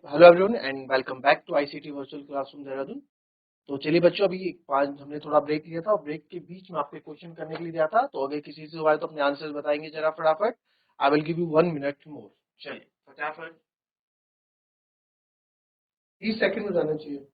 Hello everyone and welcome back to ICT virtual classroom Dehradun. तो चलिए बच्चों, अभी पाँच हमने थोड़ा ब्रेक लिया था और ब्रेक के बीच में आपके क्वेश्चन करने के लिए दिया था। तो अगर किसी से हुआ है तो अपने आंसर्स बताएंगे जरा फटाफट। I will give you 1 minute मोर। चलिए फटाफट, 30 सेकंड में जाना चाहिए।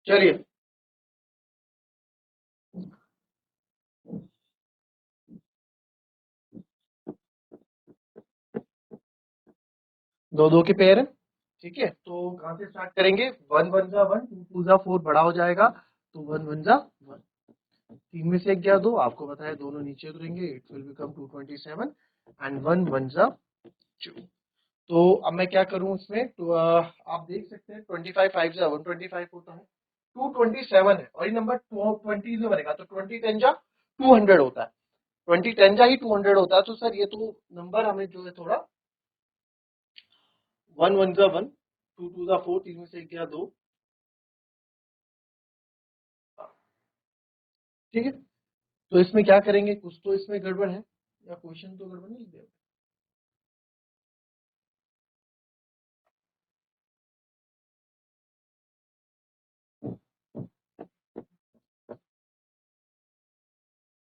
चलिए दो दो के पेयर है, ठीक है। तो कहाँ से स्टार्ट करेंगे? वन वन जा वन, टू टू जा फोर, बड़ा हो जाएगा तो वन वन जा वन। तीन में से एक गया दो, आपको बताया दोनों नीचे उतरेंगे, it will become 227 and one one जा टू। तो अब मैं क्या करूं इसमें? तो आप देख सकते हैं 25 5 से 125 होता है, 227 है और ये नंबर 20 में बनेगा तो 20 10 जा 200 होता है। 20 10 जा ही 200 होता है। तो सर ये तो नंबर हमें जो है थोड़ा, वन वन जा वन, टू टू जा फोर, तीन में से एक गया दो, ठीक है। तो इसमें क्या करेंगे? कुछ तो इसमें गड़बड़ है या क्वेश्चन तो गड़बड़ नहीं दिया।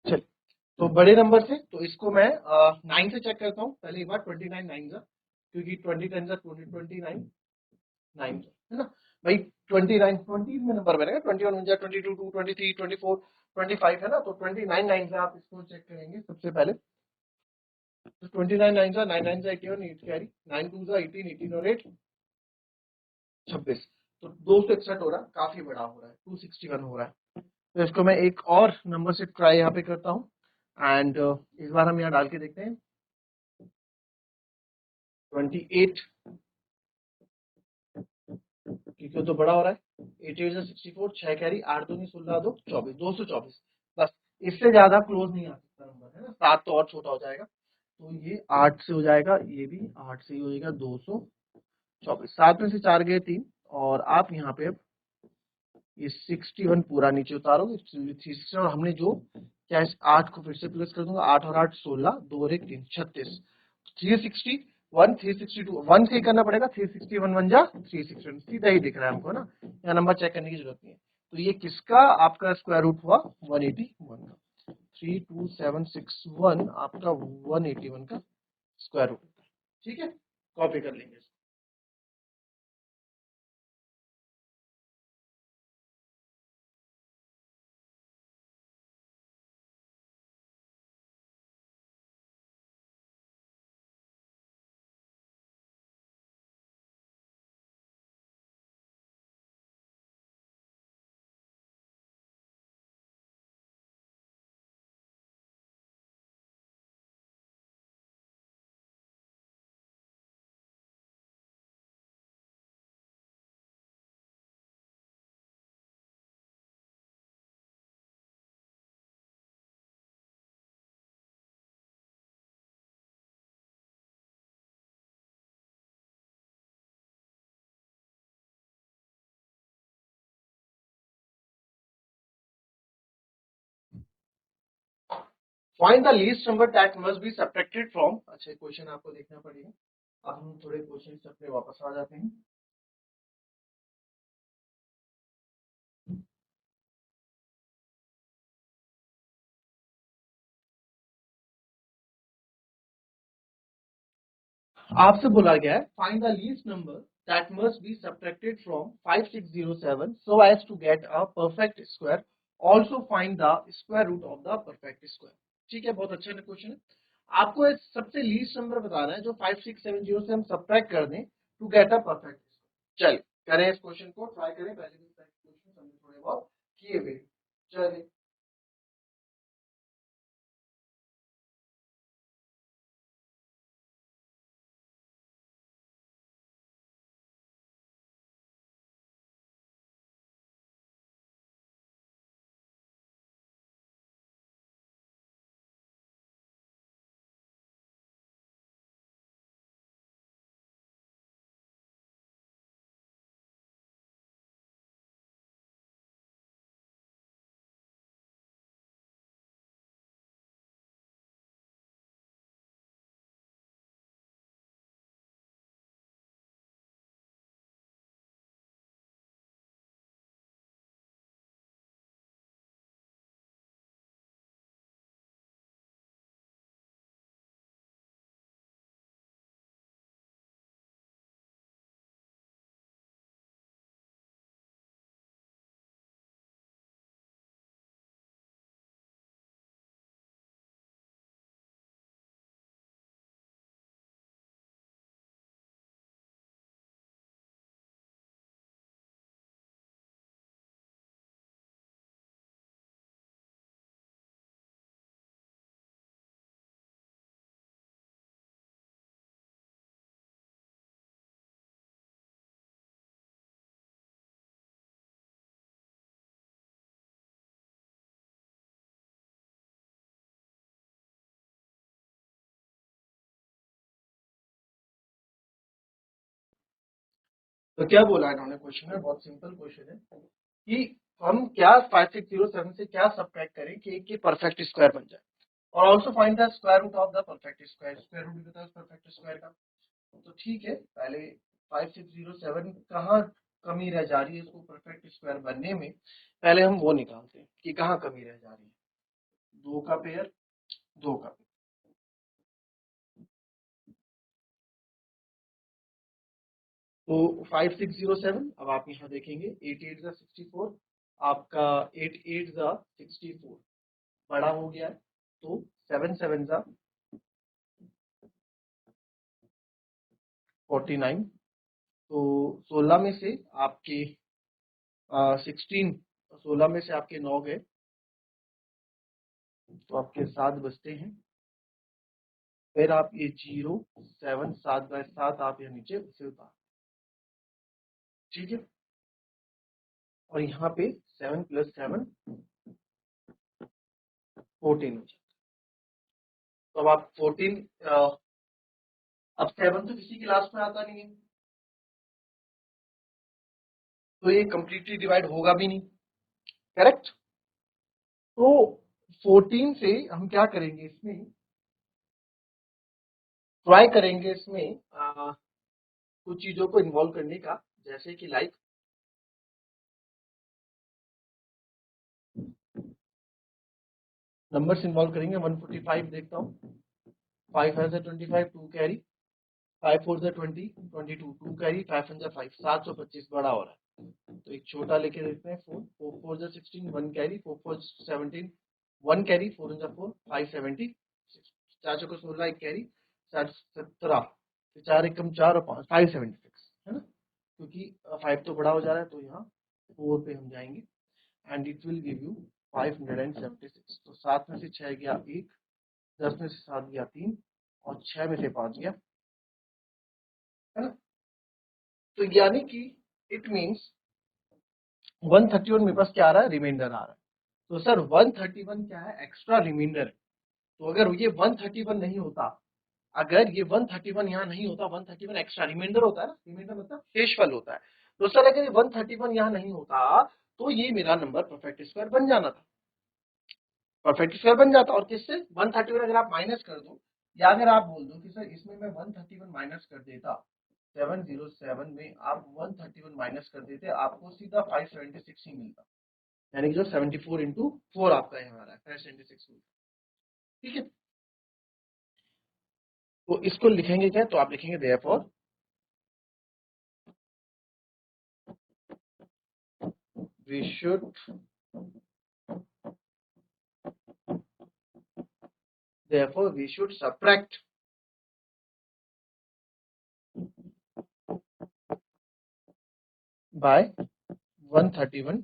चल, तो बड़े नंबर से तो इसको मैं 9 से चेक करता हूँ पहले एक बार। 29 9 जा, क्योंकि 20 10 जा 29 9 है ना भाई। 29 20 में नंबर बनेगा, 21 जा 22 2 23 24 25 है ना। तो 29 9 से आप इसको चेक करेंगे सबसे पहले। तो 29 9 जा 9 9 जा 81, 8 कैरी, 9 2 जा 18, 18 और 8 26। तो 261 हो रहा है, काफी बड़ा हो रहा है, 261 हो रहा है। तो इसको मैं एक और नंबर से ट्राई यहाँ पे करता हूँ एंड इस बार हम यहाँ डाल के देखते हैं। 28, क्योंकि वो तो बड़ा हो रहा है। 88 से 64, 6 कैरी, 8 दूनी 16 दो 24, 224। बस, इससे ज्यादा क्लोज नहीं आ सकता नंबर, है ना। 7 तो और छोटा हो जाएगा, तो ये 8 से हो जाएगा, ये भी 8 से ही हो जाएगा, 224। 7 में से 4 गए 3, और आप यहाँ पे अब ये 61 पूरा नीचे उतारोगे, 360। और हमने जो क्या, इस 8 को फिर से प्लस कर दूंगा, 8 और 8 16, 2 और 1 3, 36। 361 362, 1 से ही करना पड़ेगा। 361 1 जा 361, सीधा ही दिख रहा है हमको ना, यहाँ नंबर चेक करने की जरूरत नहीं है। तो ये किसका आपका स्क्वायर रूट हुआ? 181 का। 32761 आपका 181 का स्क्वायर रूट, ठीक है। कॉपी कर लेंगे। Find the least number that must be subtracted from. अच्छा, क्वेश्चन आपको देखना पड़ेगा। अब हम थोड़े क्वेश्चन अपने वापस आ जाते हैं। आपसे बोला गया है find the least number that must be subtracted from 5607 so as to get a perfect square, also find the square root of the perfect square। ठीक है, बहुत अच्छा क्वेश्चन है। आपको एक सबसे लीस्ट नंबर बताना है जो 5670 से हम सब्ट्रैक्ट कर दें to get a perfect square. चलिए करें इस क्वेश्चन को, ट्राई करें। पहले भी क्वेश्चन हमने थोड़े बहुत किए हुए। चलिए तो क्या बोला इन्होंने क्वेश्चन में, बहुत सिंपल क्वेश्चन है कि हम क्या 5607 से क्या सब्ट्रैक्ट करें कि एक परफेक्ट स्क्वायर बन जाए, और also find the square root of the perfect square. Square root बताओ परफेक्ट स्क्वायर का। तो ठीक है, पहले 5607 कहाँ कमी रह जा रही है इसको परफेक्ट स्क्वायर बनने में, पहले हम वो निकालते हैं कि कहाँ कमी रह जा रही है। दो का पेयर, दो का पेयर, तो 5607। अब आप यहाँ देखेंगे 8 8 जा 64, आपका 8 8 जा 64 बड़ा हो गया है, तो 7 7 जा 49। तो 16 में से आपके 16, 16 में से आपके 9 गए, तो आपके 7 बचते हैं। फिर आप ये 0 7 7 बाय 7 आप यहाँ नीचे उसे उतार, ठीक है। और यहाँ पे 7 + 7 14 हो जाता है। तो अब आप 14, अब 7 तो किसी की लास्ट में आता नहीं है, तो ये कंप्लीटली डिवाइड होगा भी नहीं, करेक्ट। तो 14 से हम क्या करेंगे, इसमें ट्राई करेंगे इसमें कुछ चीजों को इन्वॉल्व करने का, जैसे कि लाइक नंबर्स इन्वॉल्व करेंगे। 145 देखता हूँ, 5 है 25, 2 कैरी, 5 4 20, 22, 2 कैरी, 5 1 5, 725 बड़ा हो रहा है। तो एक छोटा लेके देखते हैं, 4 4 4 16, 1 कैरी, 4 4 17, 1 कैरी, 4 1 4, 5 76, 4 चौको 16, एक कैरी, 7 17, 4 एकम 4 और 5 576, है ना, क्योंकि 5 तो बड़ा हो जा रहा है, तो यहाँ 4 पे हम जाएंगे and it will give you 576। तो 7 में से 6 गया 1, 10 में से 7 गया 3, और 6 में से 5 गया, है ना। तो यानी कि इट मीन्स 131 मेरे पास क्या आ रहा है, रिमाइंडर आ रहा है। तो सर 131 क्या है, एक्स्ट्रा रिमाइंडर है। तो अगर ये 131 नहीं होता, अगर ये 131 यहाँ नहीं होता, 131 एक्स्ट्रा रिमाइंडर होता है ना, रिमाइंडर मतलब शेषफल होता है। तो सर अगर ये 131 यहाँ नहीं होता, तो ये मेरा नंबर परफेक्ट स्क्वायर बन जाना था, परफेक्ट स्क्वायर बन जाता। और किससे 131 अगर आप माइनस कर दो, या अगर आप बोल दो कि सर इसमें मैं 131 माइनस कर देता, 707 में आप 131 माइनस कर देते, आपको सीधा 576 ही मिलता, यानी कि जो 74 इंटू 4 आपका यहाँ आ रहा है 576 मिलता, ठीक है। तो इसको लिखेंगे क्या, तो आप लिखेंगे therefore we should subtract by 131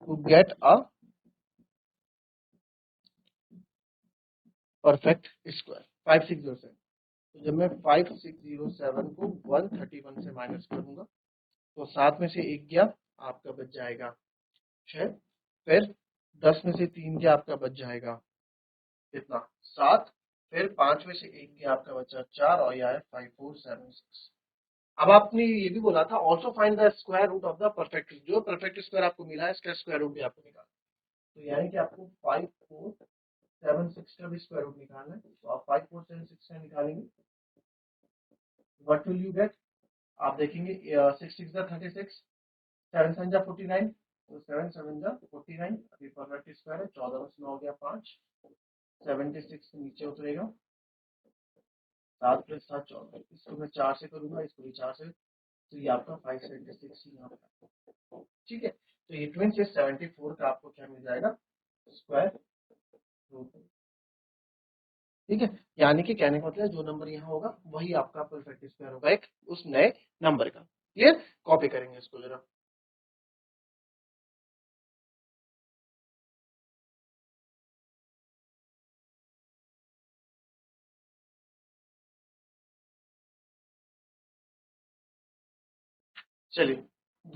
to get a perfect square 5607। तो जब मैं 5607 को 131 से माइनस करूंगा तो 7 में से 1 गया, आपका बच जाएगा 6। फिर 10 में से 3 गया, आपका बच जाएगा कितना 7। फिर 5 में से 1 गया, आपका बचा 4 और यह है 5476। अब आपने ये भी बोला था also find the square root of the perfect, जो परफेक्ट स्क्वायर आपको मिला है इसका स्क्वायर रूट भी आपको निकालना है। तो यानी कि आपको 5476 का भी स्क्वायर रूट निकालना है। तो आप 5476 का निकालेंगे, व्हाट विल यू गेट, आप देखेंगे 6 6 36, 7 7 49, तो 7 7 49, अभी परफेक्ट स्क्वायर है, 14 में से 9 हो गया 5, 76 नीचे उतरेगा, 7 प्लस 7 14, इसको मैं 4 से करूंगा, इसको भी 4 से, तो ये आपका 576 यहाँ पे। ठीक है, तो ये ट्विन से 74 का आपको क्या मिल जाएगा स्क्वायर रूट। ठीक है, यानी कि कहने का मतलब जो नंबर यहाँ होगा वही आपका परफेक्ट स्क्वायर होगा एक उस नए नंबर का। क्लियर, कॉपी करेंगे इसको जरा। चलिए,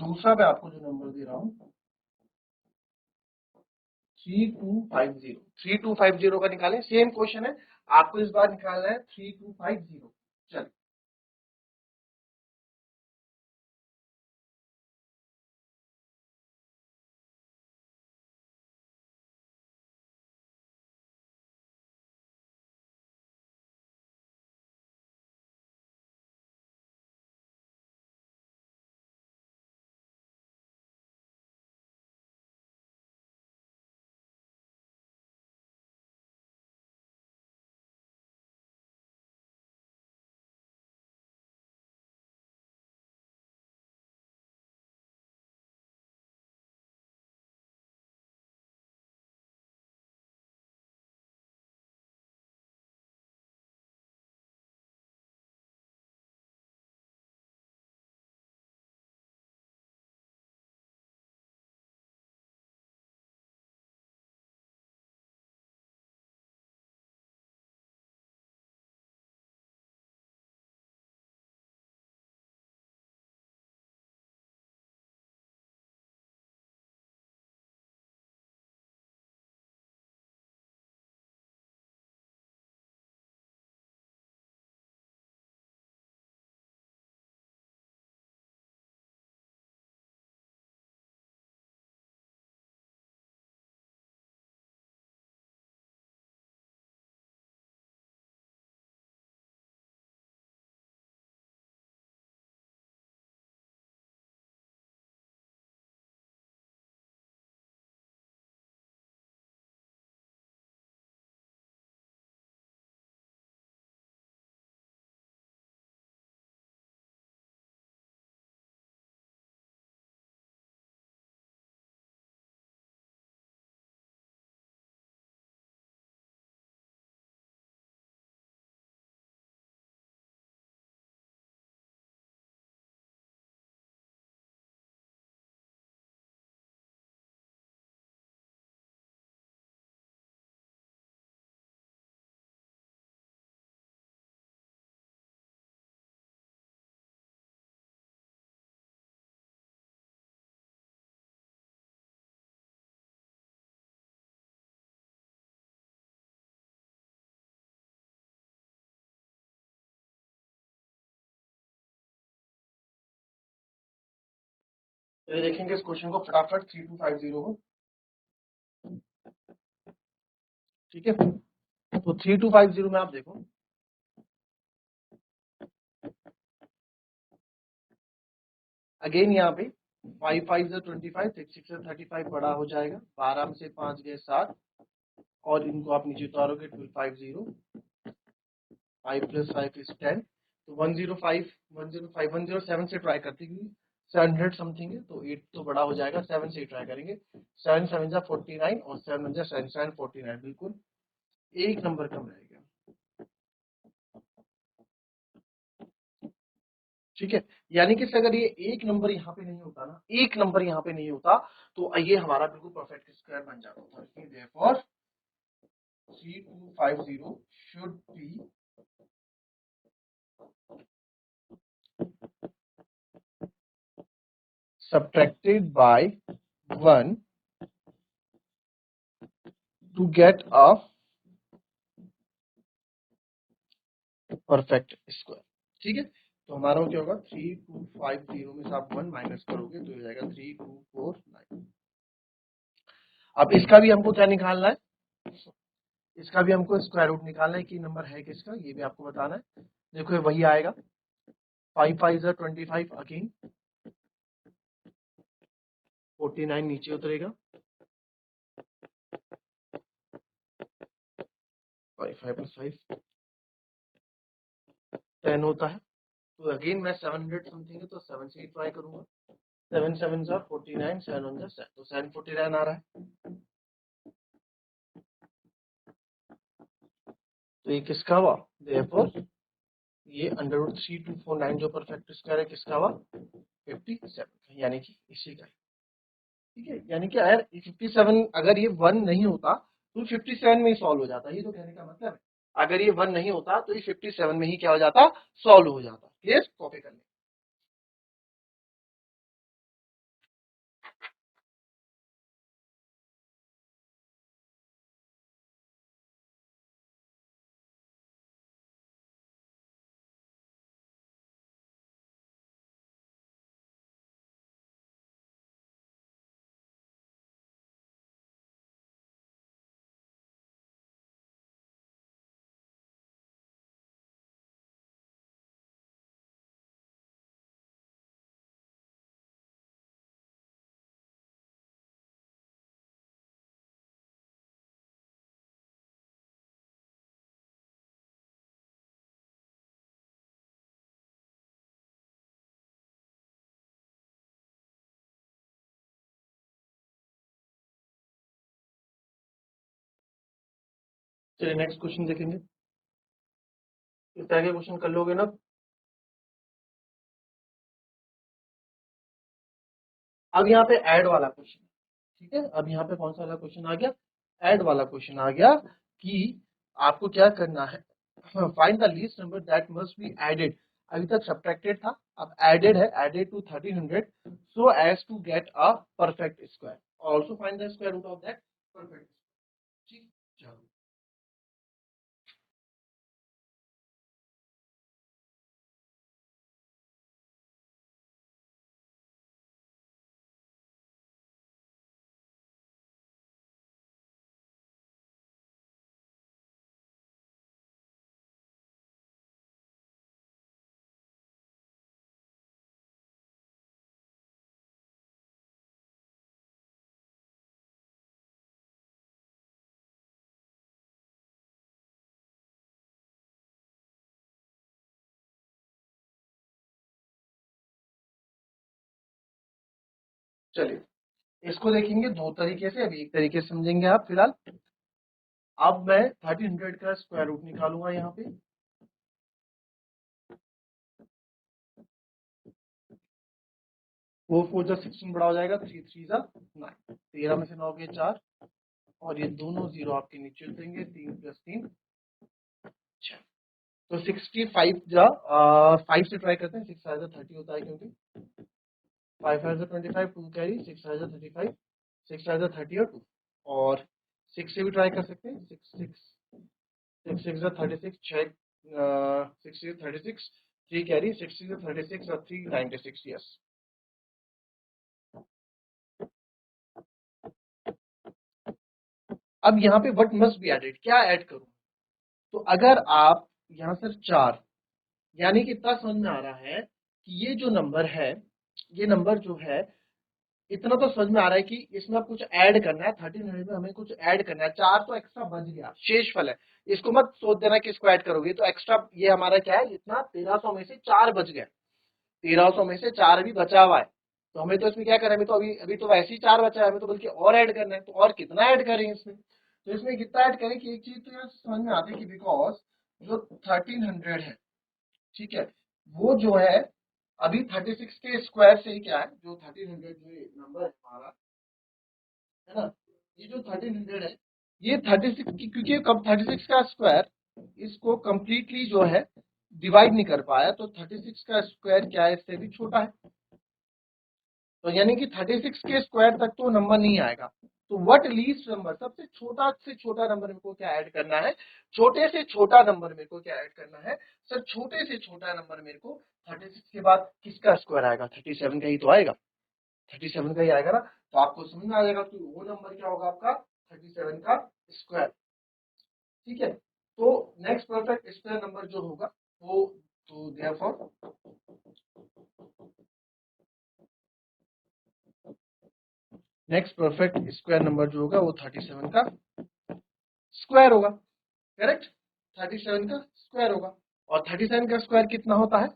दूसरा मैं आपको जो नंबर दे रहा हूँ 3250, 3250 का निकालें, सेम क्वेश्चन है, आपको इस बार निकालना है 3250। चलिए, तो ये देखेंगे इस क्वेश्चन को फटाफट 3250 को। ठीक है, तो 3250 में आप देखो, अगेन यहाँ पे 5 5 से 25, 6 6 से 35 बड़ा हो जाएगा, 12 में से 5 गए 7, और इनको आप नीचे उतारोगे 1250, 5 + 5 is 10, तो 105 105 107 से ट्राई करते हैं, 700 समथिंग है, तो 8 तो बड़ा हो जाएगा, 7 से ही ट्राई करेंगे। 7 7 जा 49 और 7 1 जा 7 49, बिल्कुल एक नंबर कम रहेगा। ठीक है, यानी कि अगर ये एक नंबर यहाँ पे नहीं होता ना, एक नंबर यहाँ पे नहीं होता, तो ये हमारा बिल्कुल परफेक्ट स्क्वायर बन जाता था। therefore 3250 should be subtracted by 1 to get a perfect square. ठीक है, तो हमारा क्या होगा, 3250 में से आप 1 माइनस करोगे तो हो जाएगा 3249। अब इसका भी हमको क्या निकालना है, इसका भी हमको स्क्वायर रूट निकालना है कि नंबर है किसका, ये भी आपको बताना है। देखो वही आएगा, 5 5 जा 25 अगेन, 49 नीचे उतरेगा, 5 5 + 5 10 होता है, तो अगेन मैं 700 समथिंग है तो 7 से ही ट्राई करूंगा। 7 7 जा 49, 7 1 जा 7, तो 749 आ रहा है। तो ये किसका हुआ, therefore ये √3249 जो परफेक्ट स्क्वायर है किसका हुआ, 57, यानी कि इसी का। ठीक है, यानी कि अगर 57 अगर ये 1 नहीं होता तो 57 में ही सॉल्व हो जाता, ये तो कहने का मतलब है। अगर ये 1 नहीं होता तो ये 57 में ही क्या हो जाता, सॉल्व हो जाता। क्लियर, कॉपी कर लें। चलिए नेक्स्ट क्वेश्चन देखेंगे, इस तरह के क्वेश्चन कर लोगे ना। अब यहाँ पे ऐड वाला क्वेश्चन, ठीक है, अब यहाँ पे कौन सा वाला क्वेश्चन आ गया, ऐड वाला क्वेश्चन आ गया कि आपको क्या करना है, find the least number that must be added. अभी तक सब्ट्रैक्टेड था, अब एडेड है, added to 1300 so as to get a perfect square, also find the square root of that perfect. ठीक, चलो चलिए इसको देखेंगे दो तरीके से, अभी एक तरीके से समझेंगे आप फिलहाल। अब मैं 1300 का स्क्वायर रूट निकालूंगा यहाँ पे, 4 4 जा 16 बड़ा हो जाएगा, 3 3 जा 9, 13 में से 9 के 4, और ये दोनों जीरो आपके नीचे उतरेंगे, 3 + 3 6, तो 65 जा 5 से ट्राई करते हैं, 6 5 जा 30 होता है, क्योंकि 5 5 जा 25 2 कैरी, 6 5 जा 35, 6 5 जा 30 और 2, और 6 से भी ट्राई कर सकते हैं, 6 6 6 जा 36 6 6 से 36, 3 कैरी, 6 से 36 और 3 96, यस। अब यहाँ पे व्हाट मस्ट बी एडेड, क्या ऐड करूं, तो अगर आप यहाँ सर 4, यानी कि इतना समझ में आ रहा है कि ये जो नंबर है, ये नंबर जो है, इतना तो समझ में आ रहा है कि इसमें कुछ ऐड करना है, 1300 में हमें कुछ ऐड करना है, 4 तो एक्स्ट्रा बच गया, शेषफल है, इसको मत सोच देना कि इसको ऐड करोगे तो एक्स्ट्रा ये हमारा क्या है, इतना 1300 में से 4 बच गए, 1300 में से 4 भी बचा हुआ है, तो हमें तो इसमें क्या करना है, अभी तो अभी तो वैसे ही 4 बचा है, हमें तो बल्कि और ऐड करना है, तो और कितना ऐड करें इसमें, तो इसमें कितना ऐड करें कि एक चीज तो यार समझ में आती है कि बिकॉज जो 1300 है, ठीक है, वो जो है अभी 36 के स्क्वायर से ही क्या है, जो 1300 जो नंबर है हमारा, है ना, ये जो 1300 है ये 36 क्योंकि कब 36 का स्क्वायर इसको कंप्लीटली जो है डिवाइड नहीं कर पाया, तो 36 का स्क्वायर क्या है, इससे भी छोटा है, तो यानी कि 36 के स्क्वायर तक तो नंबर नहीं आएगा, तो व्हाट लीस्ट नंबर, सबसे छोटा से छोटा नंबर मेरे को क्या ऐड करना है, छोटे से छोटा नंबर मेरे को क्या ऐड करना है सर, छोटे से छोटा नंबर मेरे को 36 के बाद किसका स्क्वायर आएगा, 37 का ही तो आएगा, 37 का ही आएगा ना, तो आपको समझ में आ जाएगा कि वो नंबर क्या होगा आपका 37 का स्क्वायर, ठीक है, तो नेक्स्ट परफेक्ट स्क्वायर नंबर जो होगा वो, तो therefore next perfect square number जो होगा वो 37 का स्क्वायर होगा, करेक्ट, 37 का स्क्वायर होगा, और 37 का स्क्वायर कितना होता है,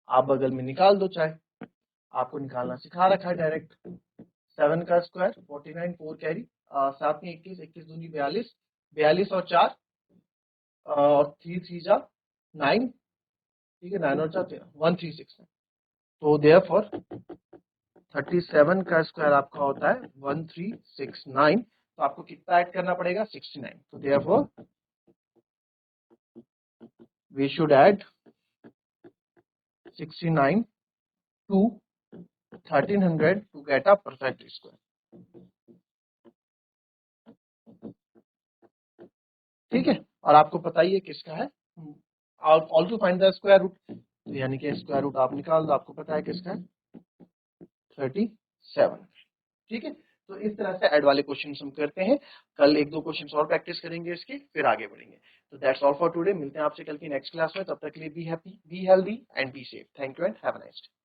आप बगल में निकाल दो, चाहे आपको निकालना सिखा रखा है डायरेक्ट, 7 का स्क्वायर 49, 4 कैरी, साथ में 21, 21 दूनी 42, 42 और 4 और 3 3 जा 9, ठीक है, 9 और 4 136 है, तो देयरफॉर 37 का स्क्वायर आपका होता है 1369, तो आपको कितना ऐड करना पड़ेगा 69, तो therefore we should add 69 to 1300 to get a perfect square, ठीक है, और आपको पता ही है किसका है, also find the square root, तो यानी कि स्क्वायर रूट आप निकाल दो, आपको पता है किसका है 37, ठीक है, तो इस तरह से ऐड वाले क्वेश्चन हम करते हैं, कल एक दो क्वेश्चन और प्रैक्टिस करेंगे इसके, फिर आगे बढ़ेंगे, तो दैट्स ऑल फॉर टुडे, मिलते हैं आपसे कल की नेक्स्ट क्लास में, तब तक के लिए be happy, be healthy and be safe, thank you and have a nice day.